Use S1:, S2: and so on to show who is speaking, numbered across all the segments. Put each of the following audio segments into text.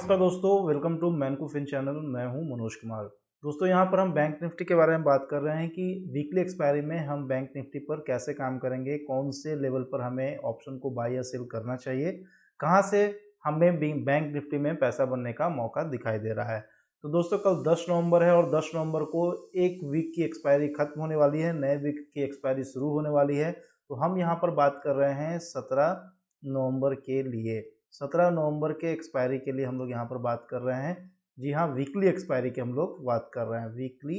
S1: नमस्कार दोस्तों, welcome to मैनकू fin channel. मैं हूं मनोज कुमार। दोस्तों यहां पर हम बैंक निफ्टी के बारे में बात कर रहे हैं कि वीकली एक्सपायरी में हम बैंक निफ्टी पर कैसे काम करेंगे, कौन से लेवल पर हमें ऑप्शन को बाय या सेल करना चाहिए, कहां से हमें बैंक निफ्टी में पैसा बनने का मौका दिखाई दे रहा है। तो दोस्तों कल 10 नवंबर है और 10 नवंबर को एक वीक की एक्सपायरी खत्म होने वाली है, नए वीक की एक्सपायरी शुरू होने वाली है। तो हम यहाँ पर बात कर रहे हैं 17 नवंबर के लिए। 17 नवंबर के एक्सपायरी के लिए हम लोग यहाँ पर बात कर रहे हैं। जी हाँ, वीकली एक्सपायरी की हम लोग बात कर रहे हैं, वीकली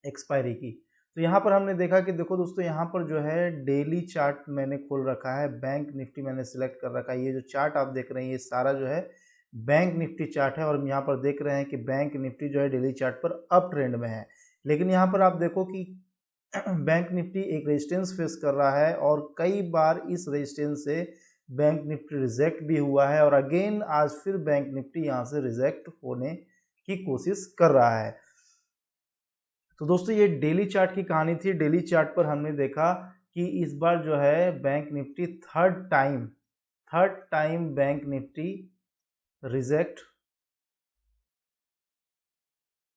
S1: एक्सपायरी की। तो यहाँ पर हमने देखा कि देखो दोस्तों, यहाँ पर जो है डेली चार्ट मैंने खोल रखा है, बैंक निफ्टी मैंने सिलेक्ट कर रखा है। ये जो चार्ट आप देख रहे हैं ये सारा जो है बैंक निफ्टी चार्ट है और हम यहाँ पर देख रहे हैं कि बैंक निफ्टी जो है डेली चार्ट पर अप ट्रेंड में है। लेकिन यहाँ पर आप देखो कि बैंक निफ्टी एक रेजिस्टेंस फेस कर रहा है और कई बार इस रेजिस्टेंस से बैंक निफ्टी रिजेक्ट भी हुआ है और अगेन आज फिर बैंक निफ्टी यहाँ से रिजेक्ट होने की कोशिश कर रहा है। तो दोस्तों ये डेली चार्ट की कहानी थी। डेली चार्ट पर हमने देखा कि इस बार जो है bank Nifty third time bank Nifty reject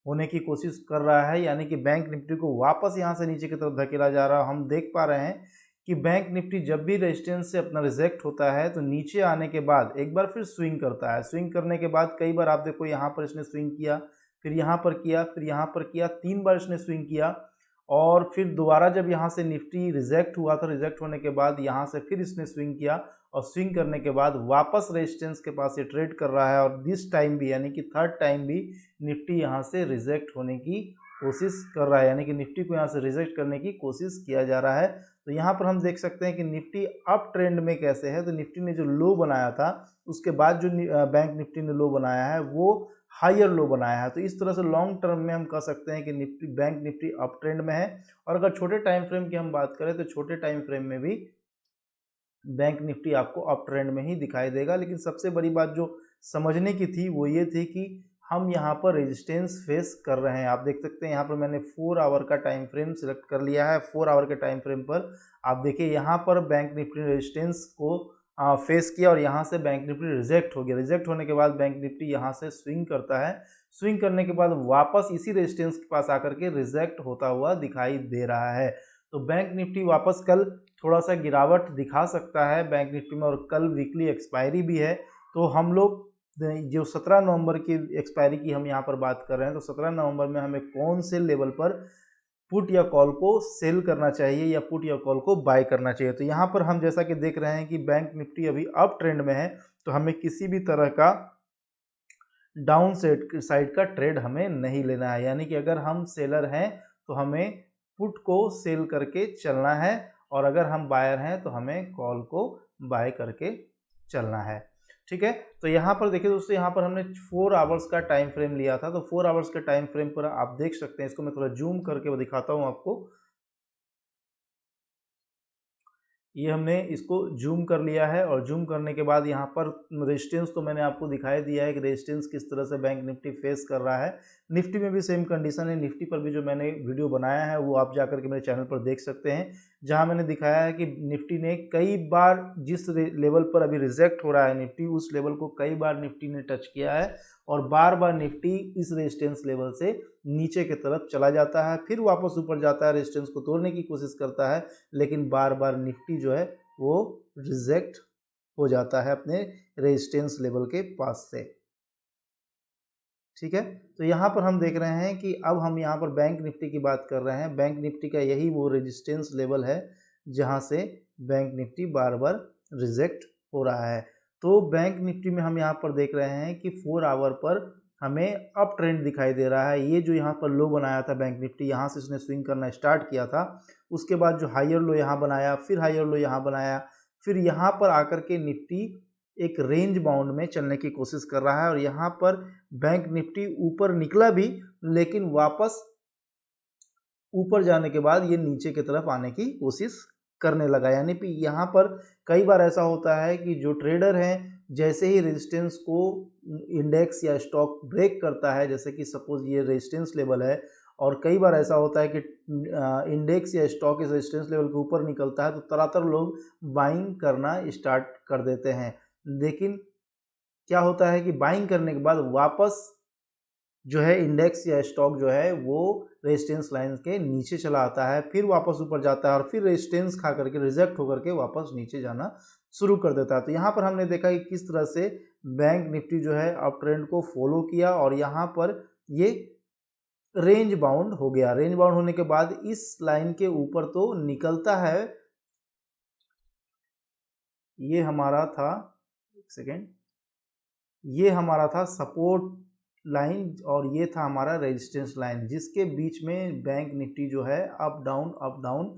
S1: होने की कोशिश कर रहा है, यानी कि बैंक निफ्टी को वापस यहाँ से नीचे की तरफ धकेला जा रहा है। हम देख पा रहे हैं कि बैंक निफ्टी जब भी रेजिस्टेंस से अपना रिजेक्ट होता है तो नीचे आने के बाद एक बार फिर स्विंग करता है। स्विंग करने के बाद कई बार आप देखो यहाँ पर इसने स्विंग किया, फिर यहाँ पर किया, फिर यहाँ पर किया, 3 बार इसने स्विंग किया और फिर दोबारा जब यहाँ से निफ्टी रिजेक्ट हुआ था, रिजेक्ट होने के बाद यहाँ से फिर इसने स्विंग किया और स्विंग करने के बाद वापस रेजिस्टेंस के पास ये ट्रेड कर रहा है और दिस टाइम भी यानी कि थर्ड टाइम भी निफ्टी यहाँ से रिजेक्ट होने की कोशिश कर रहा है, यानी कि निफ्टी को यहाँ से रिजेक्ट करने की कोशिश किया जा रहा है। तो यहाँ पर हम देख सकते हैं कि निफ्टी अप ट्रेंड में कैसे है। तो निफ्टी ने जो लो बनाया था उसके बाद जो बैंक निफ्टी ने लो बनाया है वो हायर लो बनाया है। तो इस तरह से लॉन्ग टर्म में हम कह सकते हैं कि Nifty bank Nifty up trend में है। और अगर छोटे टाइम फ्रेम की हम बात करें तो छोटे टाइम फ्रेम में भी बैंक निफ्टी आपको अप ट्रेंड में ही दिखाई देगा। लेकिन सबसे बड़ी बात जो समझने की थी वो ये थी कि हम यहाँ पर रेजिस्टेंस फेस कर रहे हैं। आप देख सकते हैं यहाँ पर मैंने 4 आवर का टाइम फ्रेम सिलेक्ट कर लिया है। 4 आवर के टाइम फ्रेम पर आप देखिए यहाँ पर बैंक निफ्टी ने रेजिस्टेंस को फेस किया और यहाँ से बैंक निफ्टी रिजेक्ट हो गया। रिजेक्ट होने के बाद बैंक निफ्टी यहाँ से स्विंग करता है। स्विंग करने के बाद वापस इसी रेजिस्टेंस के पास आकर के रिजेक्ट होता हुआ दिखाई दे रहा है। तो बैंक निफ्टी वापस कल थोड़ा सा गिरावट दिखा सकता है बैंक निफ्टी में और कल वीकली एक्सपायरी भी है। तो हम लोग जो 17 नवंबर की एक्सपायरी की हम यहाँ पर बात कर रहे हैं, तो 17 नवंबर में हमें कौन से लेवल पर पुट या कॉल को सेल करना चाहिए या पुट या कॉल को बाय करना चाहिए। तो यहाँ पर हम जैसा कि देख रहे हैं कि बैंक निफ्टी अभी अप ट्रेंड में है, तो हमें किसी भी तरह का डाउन साइड का ट्रेड हमें नहीं लेना है। यानी कि अगर हम सेलर हैं तो हमें पुट को सेल करके चलना है और अगर हम बायर हैं तो हमें कॉल को बाय करके चलना है। ठीक है, तो यहाँ पर देखिए दोस्तों, यहाँ पर हमने 4 आवर्स का टाइम फ्रेम लिया था। तो 4 आवर्स के टाइम फ्रेम पर आप देख सकते हैं, इसको मैं थोड़ा जूम करके दिखाता हूँ आपको। ये हमने इसको जूम कर लिया है और जूम करने के बाद यहाँ पर रेजिस्टेंस तो मैंने आपको दिखाई दिया है कि रेजिस्टेंस किस तरह से बैंक निफ्टी फेस कर रहा है। निफ्टी में भी सेम कंडीशन है। निफ्टी पर भी जो मैंने वीडियो बनाया है वो आप जाकर के मेरे चैनल पर देख सकते हैं, जहाँ मैंने दिखाया है कि निफ्टी ने कई बार जिस लेवल पर अभी रिजेक्ट हो रहा है निफ्टी, उस लेवल को कई बार निफ्टी ने टच किया है और बार बार निफ्टी इस रेजिस्टेंस लेवल से नीचे की तरफ चला जाता है, फिर वापस ऊपर जाता है, रेजिस्टेंस को तोड़ने की कोशिश करता है, लेकिन बार बार निफ्टी जो है वो रिजेक्ट हो जाता है अपने रेजिस्टेंस लेवल के पास से। ठीक है, तो यहाँ पर हम देख रहे हैं कि अब हम यहाँ पर बैंक निफ्टी की बात कर रहे हैं। बैंक निफ्टी का यही वो रेजिस्टेंस लेवल है जहाँ से बैंक निफ्टी बार बार रिजेक्ट हो रहा है। तो बैंक निफ्टी में हम यहाँ पर देख रहे हैं कि 4 आवर पर हमें अप ट्रेंड दिखाई दे रहा है। ये जो यहाँ पर लो बनाया था बैंक निफ्टी, यहाँ से इसने स्विंग करना स्टार्ट किया था, उसके बाद जो हायर लो यहाँ बनाया, फिर हायर लो यहाँ बनाया, फिर यहाँ पर आकर के निफ्टी एक रेंज बाउंड में चलने की कोशिश कर रहा है और यहाँ पर बैंक निफ्टी ऊपर निकला भी, लेकिन वापस ऊपर जाने के बाद ये नीचे की तरफ आने की कोशिश करने लगा। यानी कि यहाँ पर कई बार ऐसा होता है कि जो ट्रेडर हैं जैसे ही रेजिस्टेंस को इंडेक्स या स्टॉक ब्रेक करता है, जैसे कि सपोज ये रेजिस्टेंस लेवल है और कई बार ऐसा होता है कि इंडेक्स या स्टॉक इस रेजिस्टेंस लेवल के ऊपर निकलता है तो तरह तरह लोग बाइंग करना स्टार्ट कर देते हैं। लेकिन क्या होता है कि बाइंग करने के बाद वापस जो है इंडेक्स या स्टॉक जो है वो रेजिस्टेंस लाइन के नीचे चला आता है, फिर वापस ऊपर जाता है और फिर रेजिस्टेंस खा करके रिजेक्ट होकर के वापस नीचे जाना शुरू कर देता है। तो यहाँ पर हमने देखा कि किस तरह से बैंक निफ्टी जो है अप ट्रेंड को फॉलो किया और यहाँ पर ये रेंज बाउंड हो गया। रेंज बाउंड होने के बाद इस लाइन के ऊपर तो निकलता है, ये हमारा था, एक सेकेंड, ये हमारा था सपोर्ट लाइन और ये था हमारा रेजिस्टेंस लाइन, जिसके बीच में बैंक निफ्टी जो है अप डाउन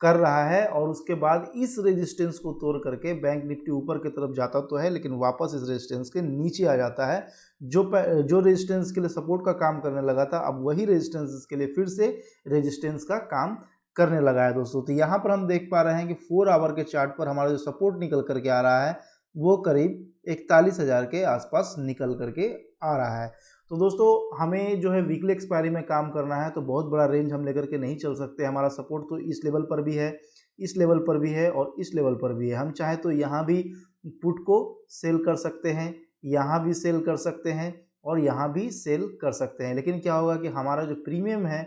S1: कर रहा है और उसके बाद इस रेजिस्टेंस को तोड़ करके बैंक निफ्टी ऊपर की तरफ जाता तो है, लेकिन वापस इस रेजिस्टेंस के नीचे आ जाता है। जो रेजिस्टेंस के लिए सपोर्ट का काम करने लगा था, अब वही रेजिस्टेंस के लिए फिर से रेजिस्टेंस का काम करने लगा है दोस्तों। तो यहाँ पर हम देख पा रहे हैं कि 4 आवर के चार्ट पर हमारा जो सपोर्ट निकल करके आ रहा है वो करीब 41,000 के आसपास निकल करके आ रहा है। तो दोस्तों हमें जो है वीकली एक्सपायरी में काम करना है, तो बहुत बड़ा रेंज हम लेकर के नहीं चल सकते। हमारा सपोर्ट तो इस लेवल पर भी है, इस लेवल पर भी है और इस लेवल पर भी है। हम चाहे तो यहाँ भी पुट को सेल कर सकते हैं, यहाँ भी सेल कर सकते हैं और यहाँ भी सेल कर सकते हैं, लेकिन क्या होगा कि हमारा जो प्रीमियम है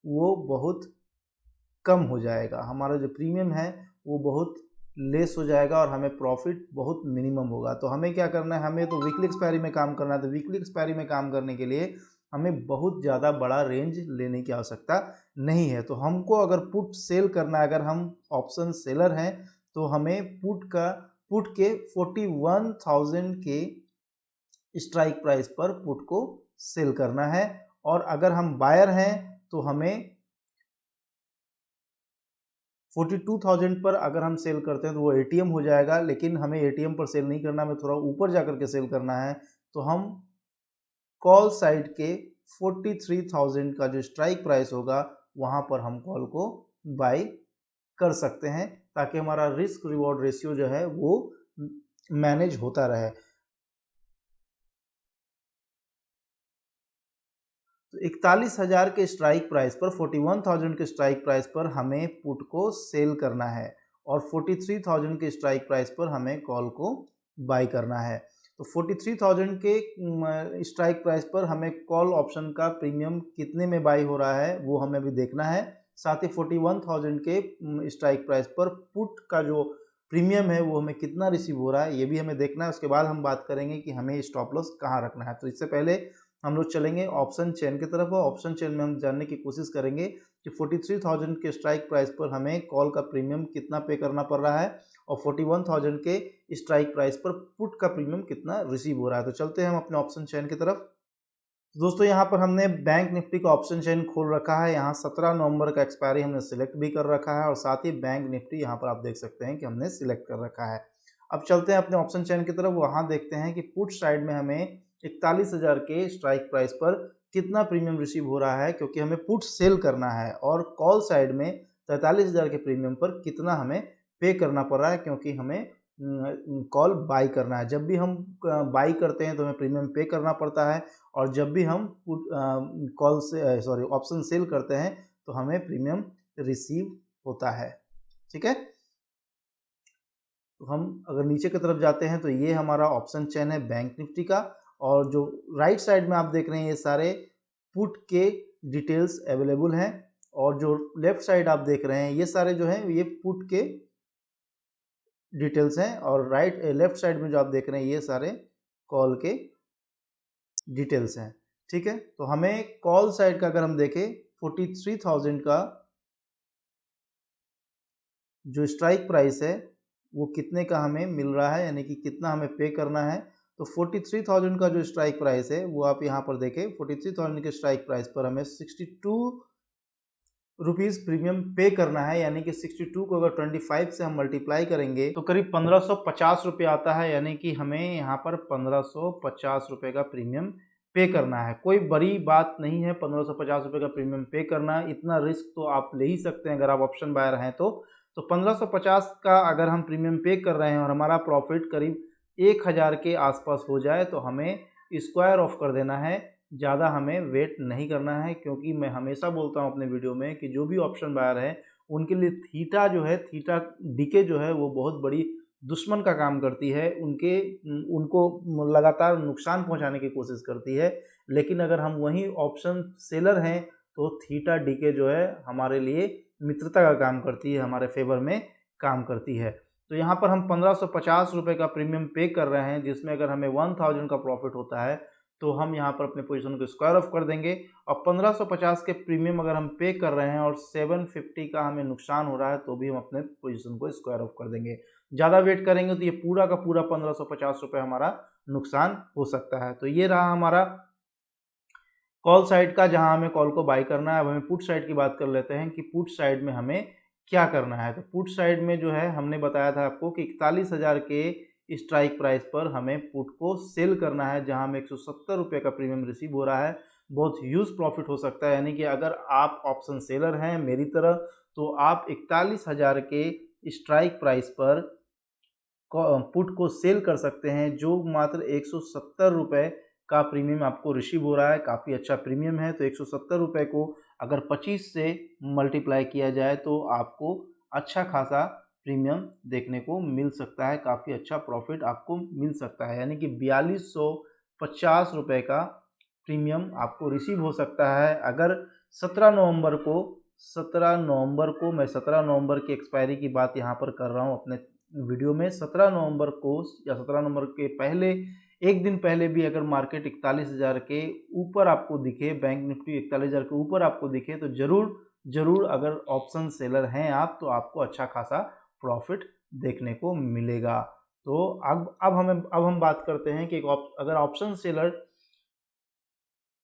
S1: वो बहुत कम हो जाएगा। हमारा जो प्रीमियम है वो बहुत लेस हो जाएगा और हमें प्रॉफिट बहुत मिनिमम होगा। तो हमें क्या करना है, हमें तो वीकली एक्सपायरी में काम करना है। तो वीकली एक्सपायरी में काम करने के लिए हमें बहुत ज़्यादा बड़ा रेंज लेने की आवश्यकता नहीं है। तो हमको अगर पुट सेल करना है, अगर हम ऑप्शन सेलर हैं, तो हमें पुट के 41,000 के स्ट्राइक प्राइस पर पुट को सेल करना है। और अगर हम बायर हैं तो हमें 42,000 पर अगर हम सेल करते हैं तो वो एटीएम हो जाएगा, लेकिन हमें एटीएम पर सेल नहीं करना, हमें थोड़ा ऊपर जाकर के सेल करना है। तो हम कॉल साइड के 43,000 का जो स्ट्राइक प्राइस होगा वहाँ पर हम कॉल को बाय कर सकते हैं, ताकि हमारा रिस्क रिवॉर्ड रेशियो जो है वो मैनेज होता रहे। तो 41,000 के स्ट्राइक प्राइस पर, 41,000 के स्ट्राइक प्राइस पर हमें पुट को सेल करना है और 43,000 के स्ट्राइक प्राइस पर हमें कॉल को बाय करना है। तो 43,000 के स्ट्राइक प्राइस पर हमें कॉल ऑप्शन का प्रीमियम कितने में बाय हो रहा है वो हमें भी देखना है। साथ ही 41,000 के स्ट्राइक प्राइस पर पुट का जो प्रीमियम है वो हमें कितना रिसीव हो रहा है ये भी हमें देखना है। उसके बाद हम बात करेंगे कि हमें स्टॉप लॉस कहाँ रखना है। तो इससे पहले हम लोग चलेंगे ऑप्शन चेन की तरफ और ऑप्शन चेन में हम जानने की कोशिश करेंगे कि 43,000 के स्ट्राइक प्राइस पर हमें कॉल का प्रीमियम कितना पे करना पड़ रहा है और 41,000 के स्ट्राइक प्राइस पर पुट का प्रीमियम कितना रिसीव हो रहा है। तो चलते हैं हम अपने ऑप्शन चेन की तरफ। दोस्तों यहाँ पर हमने बैंक निफ्टी का ऑप्शन चेन खोल रखा है। यहाँ 17 नवंबर का एक्सपायरी हमने सिलेक्ट भी कर रखा है और साथ ही बैंक निफ्टी यहाँ पर आप देख सकते हैं कि हमने सिलेक्ट कर रखा है। अब चलते हैं अपने ऑप्शन चेन की तरफ। वहाँ देखते हैं कि पुट साइड में हमें 41,000 के स्ट्राइक प्राइस पर कितना प्रीमियम रिसीव हो रहा है, क्योंकि हमें पुट सेल करना है, और कॉल साइड में 43,000 के प्रीमियम पर कितना हमें पे करना पड़ रहा है, क्योंकि हमें कॉल बाई करना है। जब भी हम बाई करते हैं तो हमें प्रीमियम पे करना पड़ता है और जब भी हम कॉल से ऑप्शन सेल करते हैं तो हमें प्रीमियम रिसीव होता है। ठीक है, तो हम अगर नीचे की तरफ जाते हैं तो ये हमारा ऑप्शन चेन है बैंक निफ्टी का, और जो राइट साइड में आप देख रहे हैं ये सारे पुट के डिटेल्स अवेलेबल हैं, और जो लेफ्ट साइड आप देख रहे हैं ये सारे जो हैं ये पुट के डिटेल्स हैं, और लेफ्ट साइड में जो आप देख रहे हैं ये सारे कॉल के डिटेल्स हैं। ठीक है, तो हमें कॉल साइड का अगर हम देखें 43,000 का जो स्ट्राइक प्राइस है वो कितने का हमें मिल रहा है, यानी कि कितना हमें पे करना है। तो 43,000 का जो स्ट्राइक प्राइस है वो आप यहाँ पर देखें, 43,000 के स्ट्राइक प्राइस पर हमें 62 रुपीज़ प्रीमियम पे करना है, यानी कि 62 को अगर 25 से हम मल्टीप्लाई करेंगे तो करीब 1550 रुपये आता है, यानी कि हमें यहाँ पर 1550 रुपये का प्रीमियम पे करना है। कोई बड़ी बात नहीं है 1550 रुपये का प्रीमियम पे करना, इतना रिस्क तो आप ले ही सकते हैं अगर आप ऑप्शन बायर हैं तो 1550 का अगर हम प्रीमियम पे कर रहे हैं और हमारा प्रॉफिट करीब 1000 के आसपास हो जाए तो हमें स्क्वायर ऑफ कर देना है, ज़्यादा हमें वेट नहीं करना है। क्योंकि मैं हमेशा बोलता हूँ अपने वीडियो में कि जो भी ऑप्शन बायर है उनके लिए थीटा जो है, थीटा डीके जो है वो बहुत बड़ी दुश्मन का काम करती है, उनको लगातार नुकसान पहुंचाने की कोशिश करती है। लेकिन अगर हम वही ऑप्शन सेलर हैं तो थीटा डीके जो है हमारे लिए मित्रता का काम करती है, हमारे फेवर में काम करती है। तो यहाँ पर हम 1550 रुपये का प्रीमियम पे कर रहे हैं, जिसमें अगर हमें 1000 का प्रॉफिट होता है तो हम यहाँ पर अपने पोजीशन को स्क्वायर ऑफ कर देंगे। और 1550 के प्रीमियम अगर हम पे कर रहे हैं और 750 का हमें नुकसान हो रहा है तो भी हम अपने पोजीशन को स्क्वायर ऑफ कर देंगे। ज़्यादा वेट करेंगे तो ये पूरा का पूरा 1550 रुपये हमारा नुकसान हो सकता है। तो ये रहा हमारा कॉल साइड का, जहां हमें कॉल को बाई करना है। अब हमें पुट साइड की बात कर लेते हैं कि पुट साइड में हमें क्या करना है। तो पुट साइड में जो है हमने बताया था आपको कि 41,000 के स्ट्राइक प्राइस पर हमें पुट को सेल करना है, जहां हमें 170 रुपये का प्रीमियम रिसीव हो रहा है। बहुत ह्यूज प्रॉफिट हो सकता है, यानी कि अगर आप ऑप्शन सेलर हैं मेरी तरह तो आप 41,000 के स्ट्राइक प्राइस पर पुट को सेल कर सकते हैं, जो मात्र 170 रुपये का प्रीमियम आपको रिसीव हो रहा है। काफ़ी अच्छा प्रीमियम है। तो 170 रुपये को अगर 25 से मल्टीप्लाई किया जाए तो आपको अच्छा खासा प्रीमियम देखने को मिल सकता है, काफ़ी अच्छा प्रॉफिट आपको मिल सकता है। यानी कि 4250 रुपये का प्रीमियम आपको रिसीव हो सकता है। अगर 17 नवंबर को मैं 17 नवंबर की एक्सपायरी की बात यहाँ पर कर रहा हूँ अपने वीडियो में। 17 नवंबर को या 17 नवंबर के पहले एक दिन पहले भी अगर मार्केट 41,000 के ऊपर आपको दिखे, बैंक निफ्टी 41,000 के ऊपर आपको दिखे, तो जरूर अगर ऑप्शन सेलर हैं आप तो आपको अच्छा खासा प्रॉफिट देखने को मिलेगा। तो अब हम बात करते हैं कि अगर ऑप्शन सेलर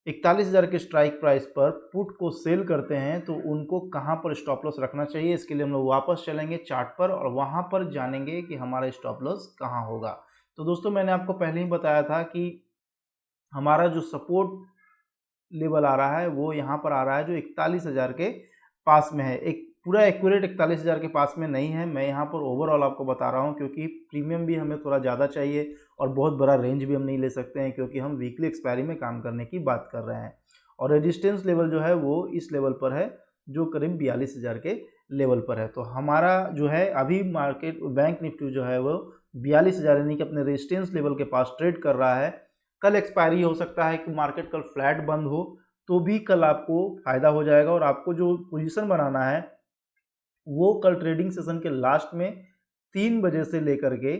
S1: 41,000 के स्ट्राइक प्राइस पर पुट को सेल करते हैं तो उनको कहां पर स्टॉप लॉस रखना चाहिए। इसके लिए हम लोग वापस चलेंगे चार्ट पर और वहां पर जानेंगे कि हमारा स्टॉप लॉस कहां होगा। तो दोस्तों मैंने आपको पहले ही बताया था कि हमारा जो सपोर्ट लेवल आ रहा है वो यहाँ पर आ रहा है जो 41,000 के पास में है। एक पूरा एक्यूरेट 41,000 के पास में नहीं है, मैं यहाँ पर ओवरऑल आपको बता रहा हूँ, क्योंकि प्रीमियम भी हमें थोड़ा ज़्यादा चाहिए और बहुत बड़ा रेंज भी हम नहीं ले सकते हैं, क्योंकि हम वीकली एक्सपायरी में काम करने की बात कर रहे हैं। और रेजिस्टेंस लेवल जो है वो इस लेवल पर है जो करीब 42,000 के लेवल पर है। तो हमारा जो है अभी मार्केट बैंक निफ्टी जो है वो 42,000 यानी कि अपने रेजिस्टेंस लेवल के पास ट्रेड कर रहा है। कल एक्सपायरी हो सकता है कि मार्केट कल फ्लैट बंद हो तो भी कल आपको फायदा हो जाएगा और आपको जो पोजीशन बनाना है वो कल ट्रेडिंग सेशन के लास्ट में 3 बजे से लेकर के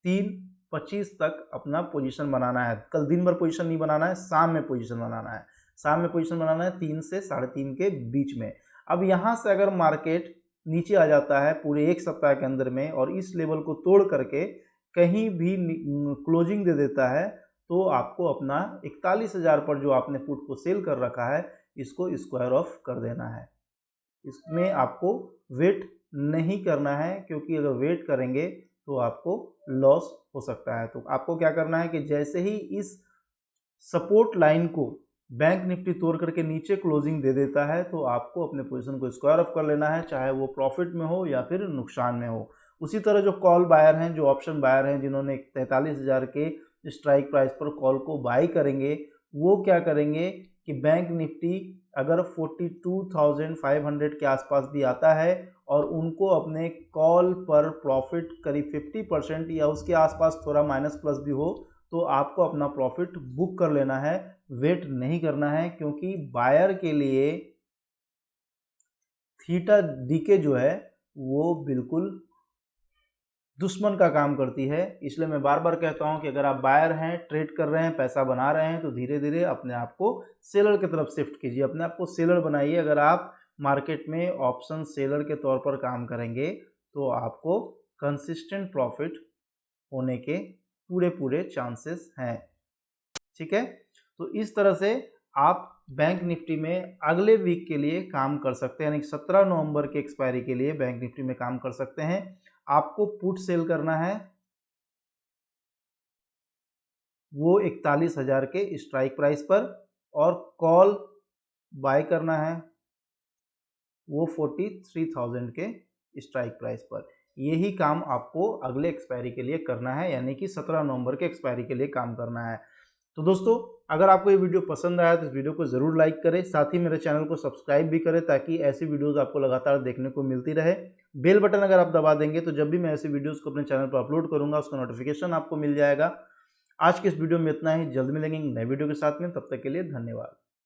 S1: 3:25 तक अपना पोजीशन बनाना है। कल दिन भर पोजीशन नहीं बनाना है, शाम में पोजीशन बनाना है। शाम में पोजीशन बनाना है 3 से 3:30 के बीच में। अब यहाँ से अगर मार्केट नीचे आ जाता है पूरे एक सप्ताह के अंदर में और इस लेवल को तोड़ करके कहीं भी क्लोजिंग दे देता है तो आपको अपना 41,000 पर जो आपने पुट को सेल कर रखा है इसको स्क्वायर ऑफ कर देना है। इसमें आपको वेट नहीं करना है, क्योंकि अगर वेट करेंगे तो आपको लॉस हो सकता है। तो आपको क्या करना है कि जैसे ही इस सपोर्ट लाइन को बैंक निफ्टी तोड़ करके नीचे क्लोजिंग दे देता है तो आपको अपने पोजीशन को स्क्वायर ऑफ कर लेना है, चाहे वो प्रॉफिट में हो या फिर नुकसान में हो। उसी तरह जो कॉल बायर हैं, जो ऑप्शन बायर हैं, जिन्होंने 43,000 के स्ट्राइक प्राइस पर कॉल को बाई करेंगे, वो क्या करेंगे कि बैंक निफ्टी अगर 42,500 के आसपास भी आता है और उनको अपने कॉल पर प्रॉफिट करीब 50% या उसके आसपास थोड़ा माइनस प्लस भी हो तो आपको अपना प्रॉफिट बुक कर लेना है, वेट नहीं करना है। क्योंकि बायर के लिए थीटा डीके जो है वो बिल्कुल दुश्मन का काम करती है। इसलिए मैं बार बार कहता हूं कि अगर आप बायर हैं, ट्रेड कर रहे हैं, पैसा बना रहे हैं तो धीरे धीरे अपने आप को सेलर की तरफ शिफ्ट कीजिए, अपने आप को सेलर बनाइए। अगर आप मार्केट में ऑप्शन सेलर के तौर पर काम करेंगे तो आपको कंसिस्टेंट प्रॉफिट होने के पूरे चांसेस हैं। ठीक है, तो इस तरह से आप बैंक निफ्टी में अगले वीक के लिए काम कर सकते हैं, यानी 17 नवंबर के एक्सपायरी के लिए बैंक निफ्टी में काम कर सकते हैं। आपको पुट सेल करना है वो 41,000 के स्ट्राइक प्राइस पर और कॉल बाय करना है वो 43,000 के स्ट्राइक प्राइस पर। यही काम आपको अगले एक्सपायरी के लिए करना है, यानी कि 17 नवंबर के एक्सपायरी के लिए काम करना है। तो दोस्तों, अगर आपको ये वीडियो पसंद आया तो इस वीडियो को ज़रूर लाइक करें, साथ ही मेरे चैनल को सब्सक्राइब भी करें ताकि ऐसी वीडियोस आपको लगातार देखने को मिलती रहे। बेल बटन अगर आप दबा देंगे तो जब भी मैं ऐसी वीडियोस को अपने चैनल पर अपलोड करूंगा उसका नोटिफिकेशन आपको मिल जाएगा। आज के इस वीडियो में इतना ही, जल्द मिलेंगे नए वीडियो के साथ में, तब तक के लिए धन्यवाद।